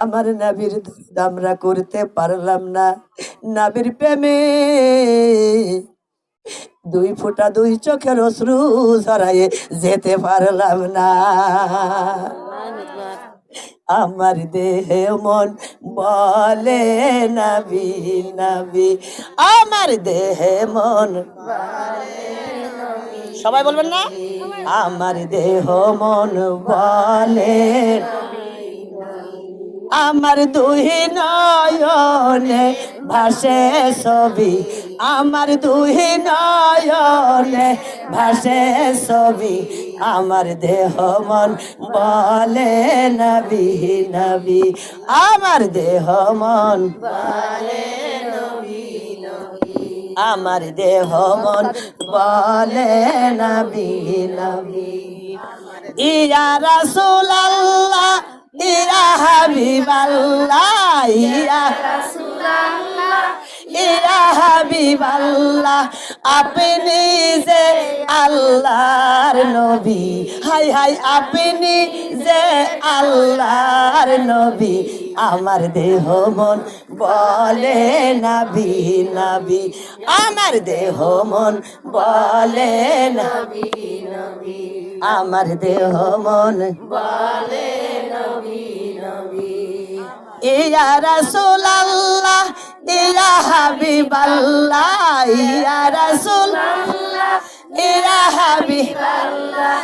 আমার নবীর দরদ আমরা করতে পারলাম না, নবীর প্রেমে দুই ফোঁটা দুই চোখের অশ্রু ঝরায়ে যেতে পারলাম না। আমার দেহে মন বলে নবী নবী, আমার দেহে মন, সবাই বলবেন না? আমার দেহ মন বলে, আমার দুই নয়নে ভাসে ছবি, আমার দুই নয়নে ভাসে ছবি, আমার দেহ মন বলে নবী নবী, আমার দেহ মন বলে নবী নবী, আমার দেহ মন বলে নবী নবী। ইয়া রাসূলুল্লাহ ইয়া হাবিবাল্লাহ ইয়া রাসূলুল্লাহ ইয়া হাবিবাল্লাহ, আপনি যে আল্লাহর নবী, হাই হাই আপনি যে আল্লাহর নবী, আমার দেহ মন বলে নবী নবী, আমার দেহ মন বলে নবী নবী, আমার দেহ মন বলে নবী নবী। ইয়া রাসূলুল্লাহ ইয়া হাবিবাল্লাহ ইয়া রাসূলুল্লাহ ইয়া হাবিবাল্লাহ,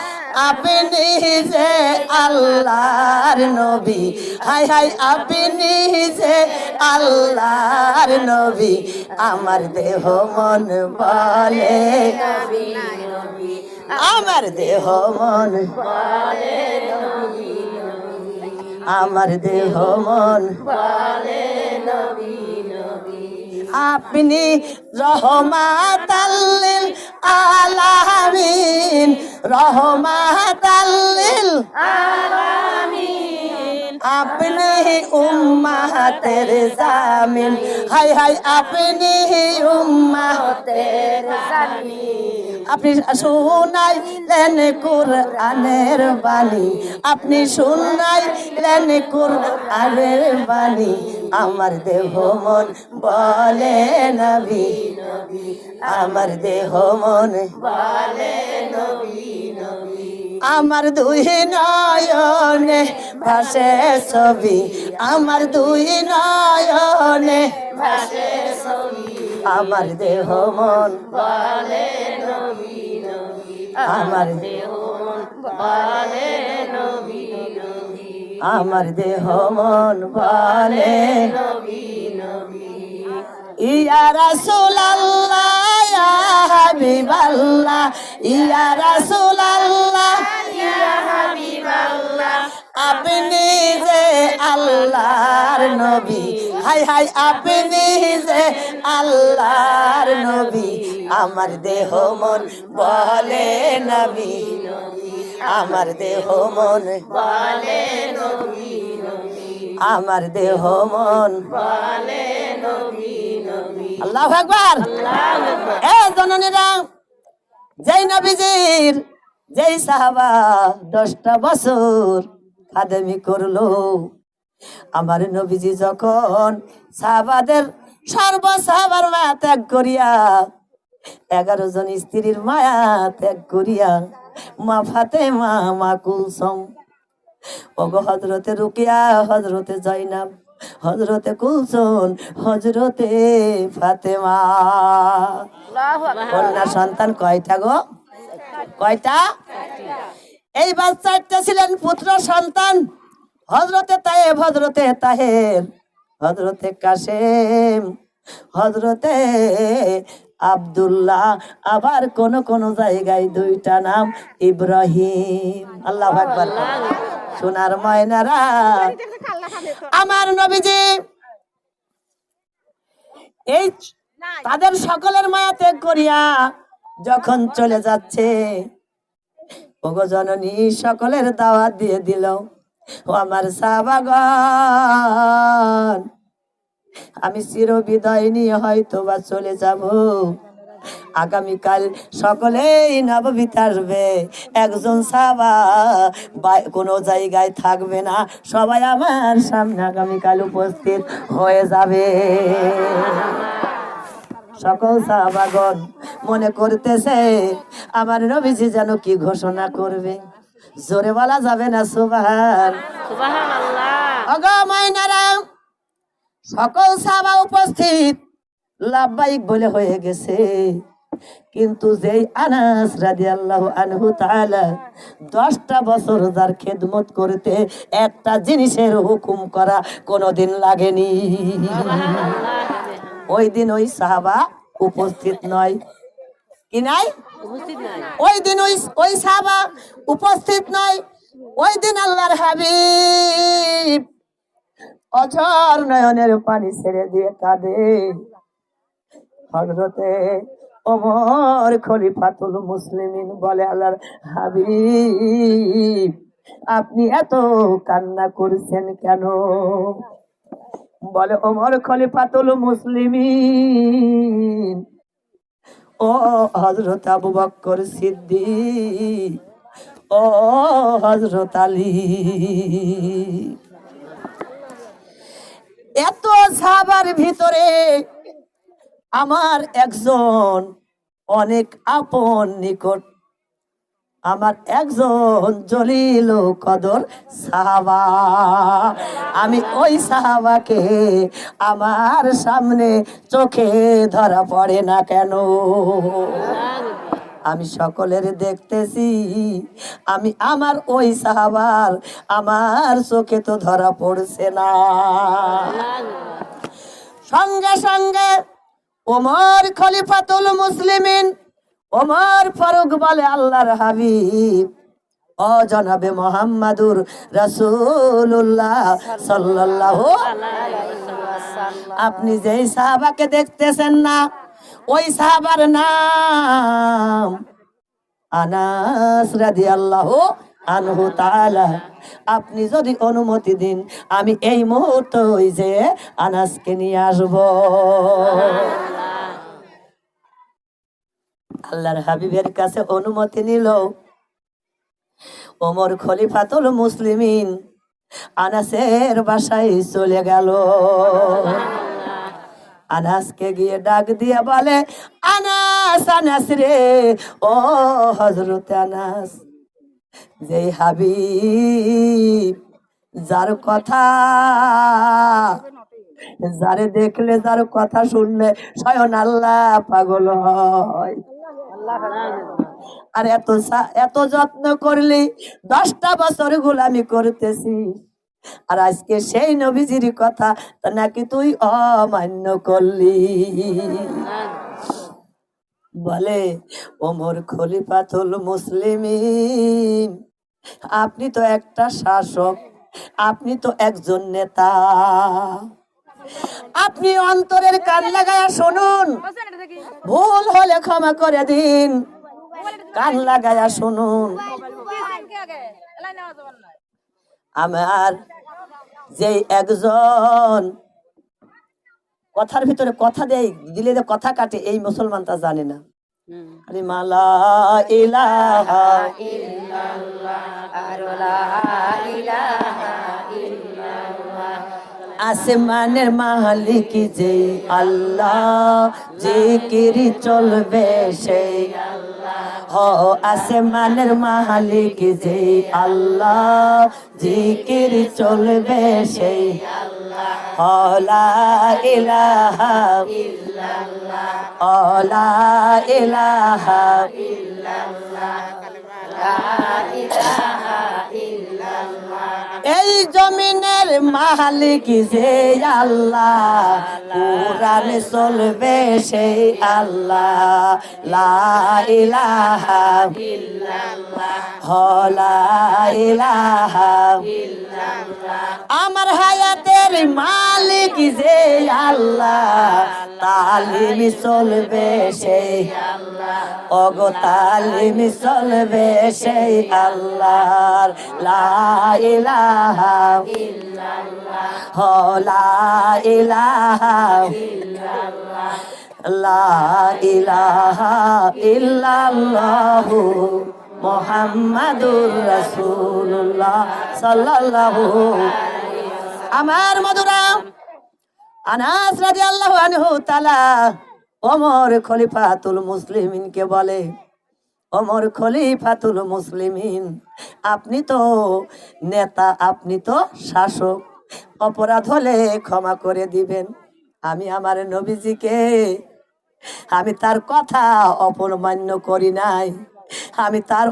আপনি যে আল্লাহর নবী, হাই হাই আপনি যে আল্লাহর নবী, আমার দেহ মন বলে নবী নবী, আমার দেহ মন বলে নবী নবী, আমার দেহ মন বলে নবী নবী। আপনি রহমাতাল লিল আলামিন, রহমাতাল লিল আলামিন, আপনি উম্মাতের জামিন, হাই হাই আপনি উম্মাতের জামিন, আপনি শুনাইলেন কুরআনের বাণী, আপনি শুনাইলেন কুরআনের বাণী, আমার দেহ মন বলে নবী নবী, আমার দেহ মন বলে নবী নবী, আমার দুই নয়নে ভাসে ছবি, আমার দুই নয়নে ভাসে ছবি, আমার দেহ মন বলে নবী নবী, আমার দেহ মন বলে নবী নবী, আমার দেহ মন বলে নবী নবী। ইয়া রাসূলুল্লাহ ইয়া হাবিবাল্লাহ ইয়া রাসূলুল্লাহ ইয়া হাবিবাল্লাহ, আপনি যে আল্লাহর নবী, হাই হাই আপনি যে আল্লাহর নবী, আমার দেহ মন বলে নবী নবী, আমার দেহ মন বলে নবী নবী, আমার দেহ মন বলে নবী নবী। আল্লাহু আকবার, আল্লাহু আকবার। এ জননীরা, যেই নবীজির যেই সাহাবা 10টা বছর খাদেমি করলো, আমার নবীজি যখন সাহাবাদের সাহাবার মায়া ত্যাগ করিয়া 11 জন স্ত্রীর মায়া ত্যাগ করিয়া মা ফাতেমা মা কুলসুম, ওগো হযরতে রুকিয়া, হযরতে জয়নাব, হযরতে কুলসুম, হযরতে ফাতেমা, কন্যা সন্তান কয়টা গো? কয়টা? এই বাচ্চাটা ছিলেন পুত্র সন্তান, হযরতে তায়েব, হযরতে তাহের, হযরতে কাসেম, হযরতে আব্দুল্লাহ, আবার কোন কোন জায়গায় 2টা নাম ইব্রাহিম। আল্লাহু আকবার। সোনার ময়নারা, আমার নবীজি এই তাদের সকলের মায়া ত্যাগ করিয়া যখন চলে যাচ্ছে, ওগো জননী সকলের দাওয়াত দিয়ে দিল, ও আমার সাহাবাগণ, আমি চির বিদায় নিয়ে হয়তো বা চলে যাব, আগামীকাল সকলেই নববীতে আসবে, একজন সাহাবা কোনো জায়গায় থাকবে না, সবাই আমার সামনে আগামীকাল উপস্থিত হয়ে যাবে। সকল সাহাবাগণ মনে করতেছে আমার নবীজি যেন কি ঘোষণা করবে, জোরে বলা যাবে না সুবহান আল্লাহ। সকল সাহাবা উপস্থিত লাব্বাইক বলে হয়ে গেছে, কিন্তু যেই আনাস রাদিয়াল্লাহু আনহু তাআলা 10টা বছর যার খেদমত করতে একটা জিনিসের হুকুম করা কোনোদিন লাগেনি, ওই দিন ওই সাহাবা উপস্থিত নয়। কি নাই? ওই দিন ওই সাহাবা উপস্থিত নয়। ওই দিন আল্লাহর হাবিব অঝর নয়নের পানি ছেড়ে দিয়ে কাঁদে। হযরতে ওমর খলিফাতুল মুসলিমিন বলে, আল্লাহর হাবিব আপনি এত কান্না করছেন কেন? বলে, ওমর খলিফাতুল মুসলিমিন, ও হযরত আবু বকর সিদ্দিক, ও হযরত আলী, এত সাহাবার ভিতরে আমার একজন অনেক আপন নিকট, আমার একজন জলিল কদর সাহাবা, আমি ওই সাহাবাকে আমার সামনে চোখে ধরা পড়ে না কেন? আমি সকলের দেখতেছি, আমি আমার ওই সাহাবার আমার চোখে তো ধরা পড়ছে না। সঙ্গে সঙ্গে ওমর খলিফাতুল মুসলিমিন ওমর ফারুক বলে, আল্লাহর হাবিব ও জনাবে মুহাম্মাদুর রাসূলুল্লাহ সাল্লাল্লাহু আলাইহি ওয়াসাল্লাম, আপনি যেই সাহাবাকে দেখতেছেন না, ওই সাহাবার নাম আনাস রাদিয়াল্লাহু আনহু তাআলা। আপনি যদি অনুমতি দিন, আমি এই মুহূর্তে ওই যে আনাসকে নিয়ে আসব। আল্লাহর হাবিবের কাছে অনুমতি নিল ওমর খলিফাতুল মুসলিমিন, আনাসের বাসায় চলে গেল। আনাসকে গিয়ে ডাক দিয়ে বলে, আনাস, আনাস রে, ও হযরত আনাস, যে হাবিব যার কথা, যারে দেখলে, যার কথা শুনলে স্বয়ং আল্লাহ পাগল হয়, আর এত যত্ন করলি, 10টা বছর গোলামি করতেছি, আর আজকে সেই নবীজির কথা নাকি তুই অমান্য করলি। বলে, ওমর খলিফাতুল মুসলিমিন, আপনি তো একটা শাসক, আপনি তো একজন নেতা, আপনি অন্তরের কান লাগায়া শুনুন, ভুল হলে ক্ষমা করে দিন, কান লাগায়া শুনুন। আমার যেই একজন কথার ভিতরে কথা দেয়, দিলে যে কথা কাটে, এই মুসলমান তা জানে না। আরে মালা ইলাহা ইল্লাল্লাহ, লা ইলাহা ইল্লাল্লাহ, আসমানের মালিক যে আল্লাহ, জিকির চলবে সেই আল্লাহ, ও আসমানের মালিক যে আল্লাহ, জিকির চলবে সেই আল্লাহ, লা ইলাহা ইল্লাল্লাহ, লা ইলাহা ইল্লাল্লাহ, লা ইলাহা ইল্লাল্লাহ। এই জমিনের মালিক যে আল্লাহ, কুরআন চলবে সেই আল্লাহ, লা ইলাহা ইল্লাল্লাহ, লা ইলাহা ইল্লাল্লাহ। আমার হায়াতের মালিক যে আল্লাহ, তালিম চলবে সেই আল্লাহ, ওগো তালিম চলবে সেই আল্লাহর, লা ইলাহা ইল্লাল্লাহ, লা ইলাহা ইল্লাল্লাহ, লা ইলাহা ইল্লাল্লাহু মুহাম্মাদুর রাসূলুল্লাহ সাল্লাল্লাহু। আমার মধুরা আনাস রাদিয়াল্লাহু আনহু তাআলা ওমর খলিফাতুল মুসলিমিনকে বলে, ওমর খলিফাতুল মুসলিমিন, আপনি তো নেতা, আপনি তো শাসক, অপরাধ হলে ক্ষমা করে দিবেন। আমি আমার নবীজিকে, আমি তার কথা অপমান্য করি নাই, আমি তার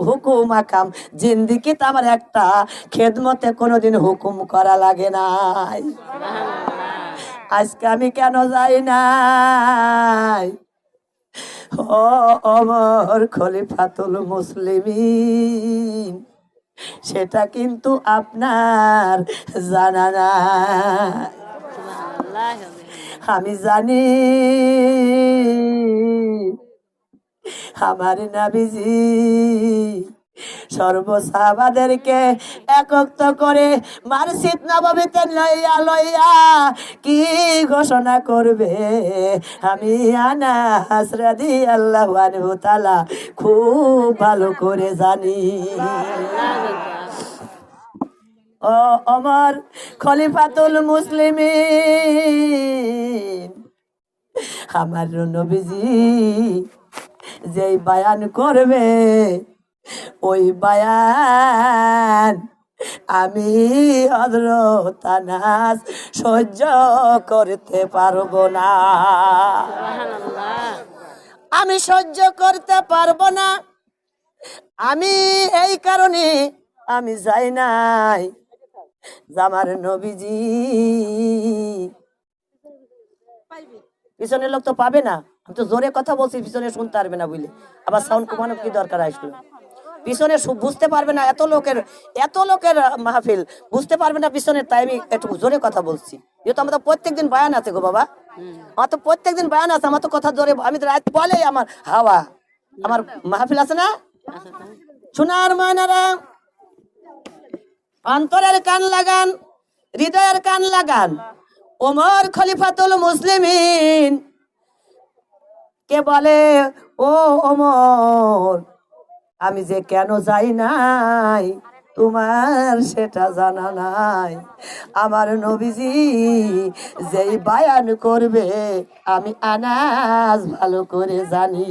হুকুম আকাম জিন্দিগিতে আমার একটা খেদমতে কোনোদিন হুকুম করা লাগে নাই। আজকে আমি কেন যাই নাই? ও ওমর খলিফাতুল মুসলিমিন, সেটা কিন্তু আপনার জানা নাই। আমি জানি আমার নবীজি সর্ব সাহাবাদেরকে একত্র করে মসজিদ নববীতে লইয়া লইয়া কি ঘোষণা করবে, আমি আনাস রাদিয়াল্লাহু আনহু তাআলা খুব ভালো করে জানি। ও ওমর খলিফাতুল মুসলিমিন, আমার নবীজি যেই বায়ান করবে, ওই বায়ান আমি হযরত আনাস সহ্য করতে পারবো না, আমি সহ্য করতে পারবো না। আমি এই কারণে আমি যাই নাই, আমার নবীজি পিছনের লোক তো পাবে না, আমি তো জোরে কথা বলছি, পিছনে শুনতে পারবে না বুঝলে, আবার সাউন্ড কমানোর কি দরকার আসলো? পিছনে বুঝতে পারবে না, এত লোকের মাহফিল বুঝতে পারবে না পিছনে, তাই আমি একটু জোরে কথা বলছি। যেহেতু আমাদের প্রত্যেকদিন বায়ান আছে গো বাবা, আমার তো প্রত্যেকদিন বায়ান আছে, আমার তো কথা জোরে, আমি তো রাত বলেই আমার হাওয়া, আমার মাহফিল আছে না। সোনার ময়নারা, অন্তরের কান লাগান, হৃদয়ের কান লাগান। ওমর খলিফাতুল মুসলিমিন কে বলে, ও ওমর, আমি যে কেন যাই নাই তোমার সেটা জানা নাই। আমার নবীজি যেই বায়ান করবে, আমি আনাস ভালো করে জানি,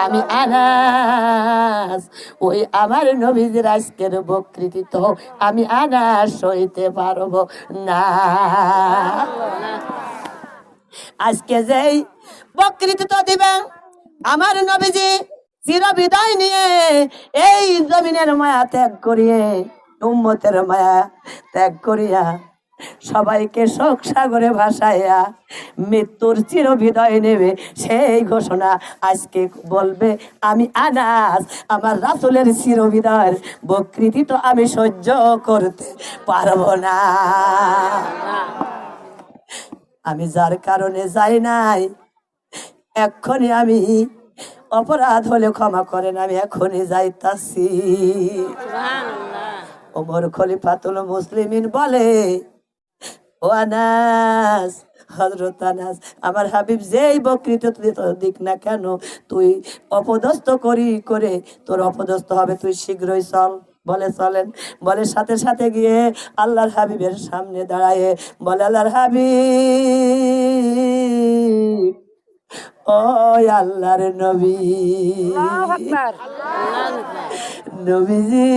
আমি আনাস, ওই আমার নবীজির আজকের বক্তৃতা তো আমি আনাস সইতে পারবো না। আজকে যেই বক্তৃতা দিবেন আমার নবীজি চির বিদায় নিয়ে এই জমিনের মায়া ত্যাগ করিয়ে, উম্মতের মায়া ত্যাগ করিয়া, সবাইকে শোক সাগরে ভাসাইয়া মৃত্যুর চির বিদায় নেবে, সেই ঘোষণা আজকে বলবে। আমি আনাস আমার রাসূলের চির বিদায়ের বক্তৃতা তো আমি সহ্য করতে পারবো না। আমি যার কারণে যাই নাই, এক্ষুনি আমি অপরাধ হলে ক্ষমা করেন, আমি এখনই যাইতাছি। ওমর খলিফাতুল মুসলিমিন বলে, ও আনাস, হযরত আনাস, আমার হাবিব যেই বক্তৃতা দিক না কেন, তুই অপদস্থ করে তোর অপদস্থ হবে, তুই শীঘ্রই চল। বলে চলেন, বলে সাথে সাথে গিয়ে আল্লাহর হাবিবের সামনে দাঁড়ায় বলে, আল্লাহর হাবিব, ও আল্লাহর নবী, নবীজি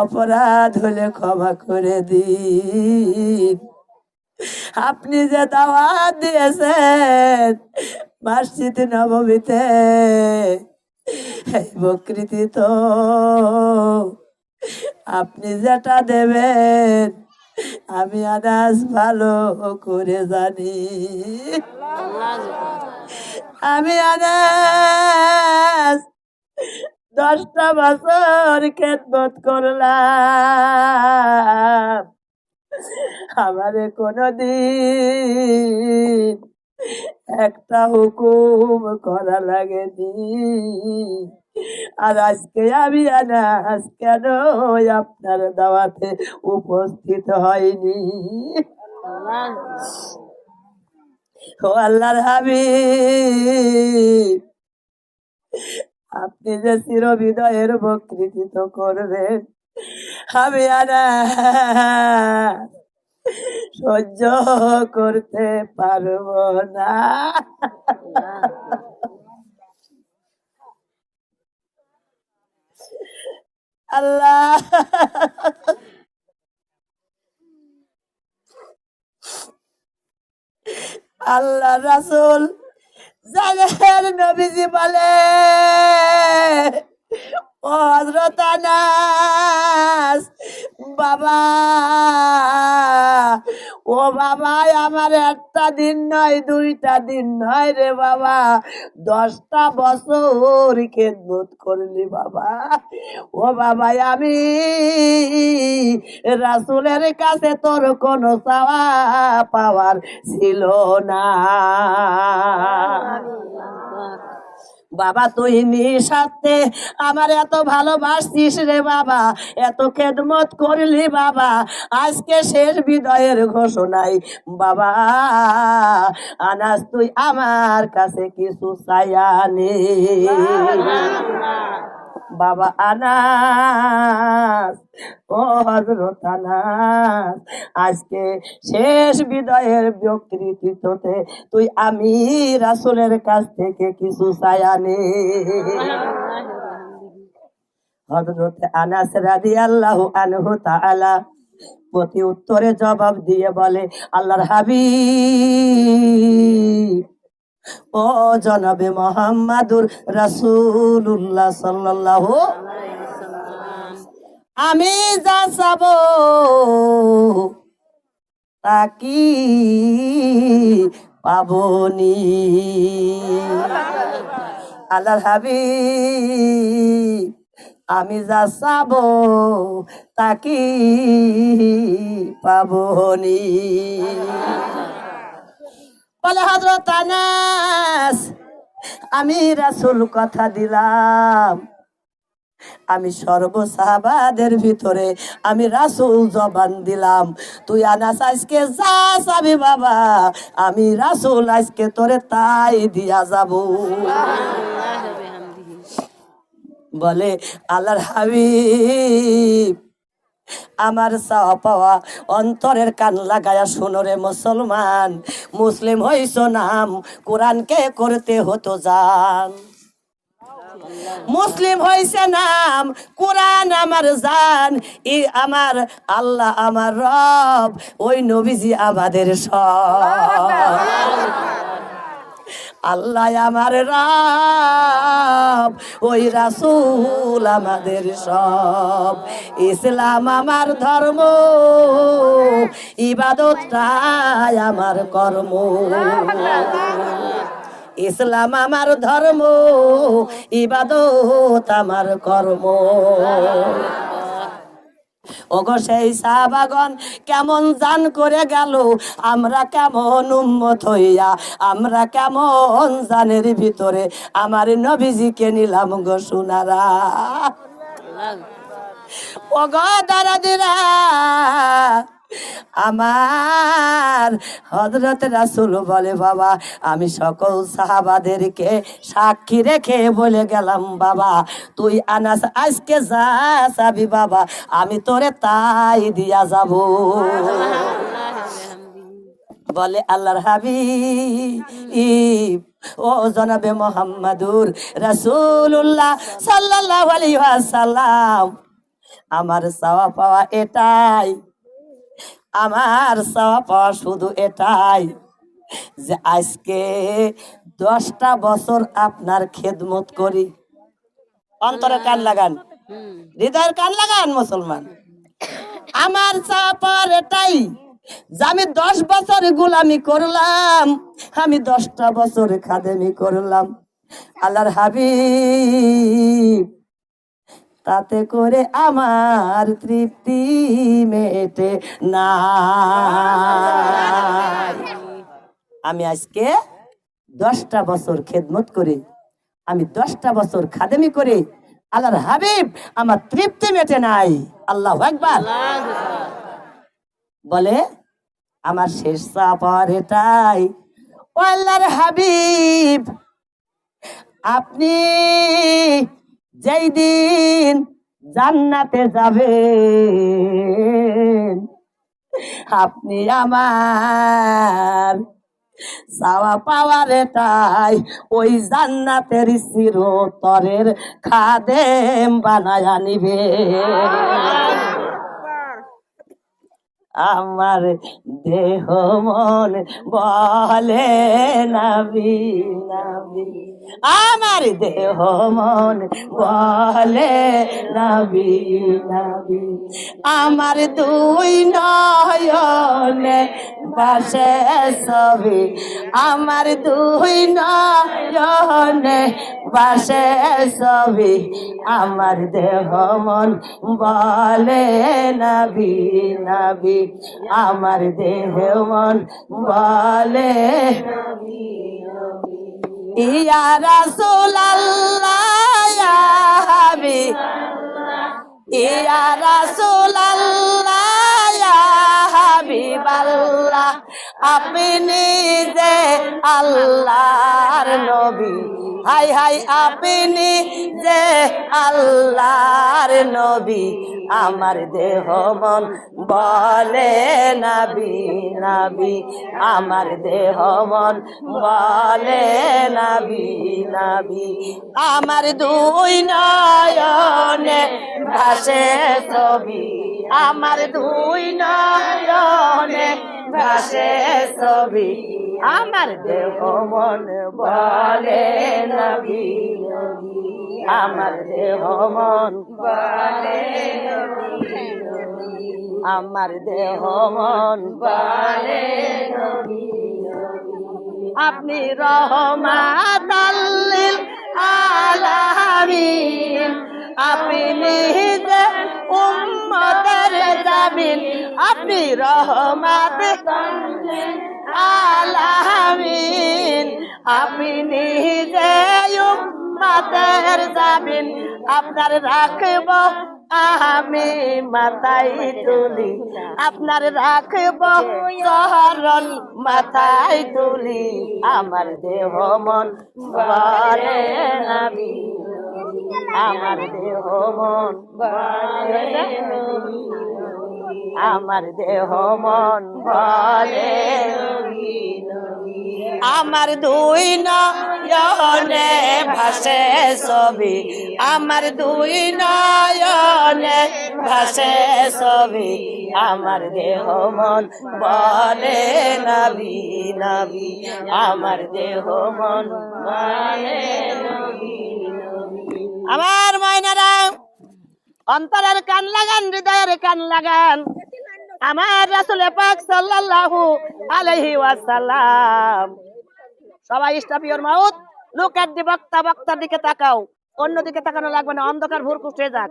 অপরাধ হলে ক্ষমা করে দিন। আপনি যে দাওয়াত দিয়েছেন মসজিদ নববীতে, এই বক্তৃতা তো আপনি যেটা দেবেন আমি আনাস ভালো করে জানি। আমি আনাস 10টা বছর খেদমত করলাম, আমারে কোনদিন একটা হুকুম করা লাগেনি, আর আজকে আমি আনাস কেন আপনার দাওয়াতে উপস্থিত হয়নি? ও আল্লাহর হাবিব, আপনি যে চির বিদয়ের বকৃতিত করবেন আমি সহ্য করতে পারবো না। আল্লাহ আল্লাহ রাসূল জানেন নবীজি বলে ও হযরত আনাস বাবা, ও বাবা আমার একটা দিন নয় দুইটা দিন নয় রে বাবা, 10টা বছর খেদমত করলি বাবা। ও বাবা আমি রাসূলের কাছে তোর কোনো চাওয়া পাওয়ার ছিল না বাবা, তুই নিঃস্বার্থে আমার এত ভালোবাসছিস রে বাবা, এত খেদমত করলি বাবা, আজকে শেষ বিদায়ের ঘোষণায় বাবা আনাস তুই আমার কাছে কিছু চাইয়া নে বাবা আনাস, ও হযরত আনাস, আজকে শেষ বিদায়ের বক্তৃতিতে তুই আমি রাসূলের কাছ থেকে কিছু চাইয়া নে। হযরত আনাস রাদিয়াল্লাহু আনহু তাআলা প্রতি উত্তরে জবাব দিয়ে বলে আল্লাহর হাবিব, ও জনাবে মুহাম্মাদুর রাসূলুল্লাহ সাল্লাল্লাহু, আমি যা চাবো তা কি পাবনি। আল্লাহর হাবিব, আমি যা চাবো তা কি পাবনি। বলে হযরত আনাস, আমি রাসূল কথা দিলাম, আমি সর্ব সাহাবাদের ভিতরে আমি রাসূল জবান দিলাম, তুই আনাস আজকে যা চাবি বাবা আমি রাসূল আজকে তোরে তাই দিয়া যাব। বলে আল্লাহর হাবিব, আমার চাওয়া পাওয়া অন্তরের কান লাগায়া শোনো রে মুসলমান, মুসলিম হইছ নাম কোরআনকে করতে হতো জান, মুসলিম হইছে নাম কোরআন আমার জান, ই আমার আল্লাহ আমার রব, ওই নবীজি আমাদের সব, আল্লাহ আমার রব, ওই রাসূল আমাদের সব, ইসলাম আমার ধর্ম, ইবাদতটাই আমার কর্ম, ইসলাম আমার ধর্ম, ইবাদত আমার কর্ম। ওগো সেই সাহাবাগণ কেমন জান করে গেল, আমরা কেমন উম্মত হইয়া আমরা কেমন জানের ভিতরে আমার নবীজিকে নিলাম গো সোনারা। ওগো দারাদিরা, আমার হযরত রাসূল বলে বাবা আমি সকল সাহাবাদেরকে সাক্ষী রেখে বলে গেলাম বাবা তুই আনাস আজকে যা চাবি বাবা আমি তোরে তাই দিয়া যাব। বলে আল্লাহর হাবিব, ও জনাবে মুহাম্মাদুর রাসূলুল্লাহ সাল্লাল্লাহু আলাইহি ওয়াসাল্লাম, আমার চাওয়া পাওয়া এটাই, আমার চাওয়া পাওয়া শুধু এটাই যে আজকে 10টা বছর আপনার খেদমত করি। অন্তরে কান লাগান, হৃদয়ের কান লাগান মুসলমান, আমার চাওয়া পাওয়ার এটাই যে আমি 10 বছর গোলামি করলাম, আমি 10টা বছর খাদেমি করলাম। আল্লাহর হাবিব, তাতে করে আমার তৃপ্তি মেটে না। আমি আজকে 10টা বছর খেদমত করে, আমি 10টা বছর খাদেমি করে আল্লাহর হাবিব আমার তৃপ্তি মেটে নাই। আল্লাহু আকবার। বলে আমার শেষ সফর এটাই, ও আল্লাহর হাবিব, আপনি যেই দিন জান্নাতে যাবেন, আপনি আমার চাওয়া পাওয়ার এটাই, ওই জান্নাতের চিরতরের খাদেম বানায়া নিবে। আমার দেহ মন বলে নবী নবী, আমার দেহ মন বলে নবী নবী, আমার দুই নয়নে বাসে ছবি, আমার দুই নয়নে বাসে ছবি, আমার দেহ মন বলে নবী নবী, আমার দেহ মন বলে ইয়া রাসূলুল্লাহ ইয়া হাবিব, ইয়া রাসূলুল্লাহ ইয়া হাবিবাল্লাহ, আপনি যে আল্লাহর নবী, হাই হাই আপনি যে আল্লাহর নবী, আমার দেহ মন বলে নবী নবী, আমার দেহ মন বলে নবী নবী, আমার দুই নয়নে ভাসে ছবি, আমার দুই নয়নে ভাসে ছবি, আমার দেহ মন বলে নবী নবী, আমার দেহ মন বলে নবী নবী, আমার দেহ মন বলে নবী নবী, আপনি রহমাতাল লিল আলামিন, আপনি যে উম্মতের জামিন, আপনি রহমাতাল লিল আলামিন, আপনি যে উম্মতের জামিন, আপনার রাখব আমি মাথায় তুলি, আপনার রাখব চরণ মাথায় তুলি, আমার দেহ মন বলে নবী, আমার দেহ মন বলে নবী, আমার দেহ মন বলে নবী নবী, আমার দুই নয়নে ভাসে ছবি, আমার দুই নয়নে ভাসে ছবি, আমার দেহ মন বলে নবী নবী, আমার দেহ মন বলে নবী নবী। আমার মায়নারা অন্তরের কান লাগান, হৃদয়ের কান লাগান, আমার রাসূল পাক সাল্লাল্লাহু আলাইহি ওয়াসাল্লাম, সবাই stop your mouth, look at the বক্তা, বক্তার দিকে তাকাও, অন্যদিকে তাকানো লাগবে না, অন্ধকার ভুরকুশ হয়ে যাক,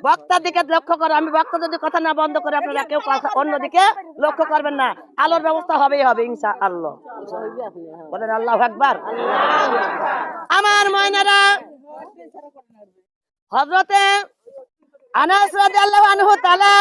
বক্তার দিকে লক্ষ্য করো, আমি বক্তা যদি কথা না বন্ধ করে আপনারা কেউ অন্যদিকে লক্ষ্য করবেন না, আলোর ব্যবস্থা হবেই হবে ইনশাআল্লাহ, বলেন আল্লাহু আকবার। আমার ময়নারা হযরতে আনাস রাদিয়াল্লাহু আনহু তাআলা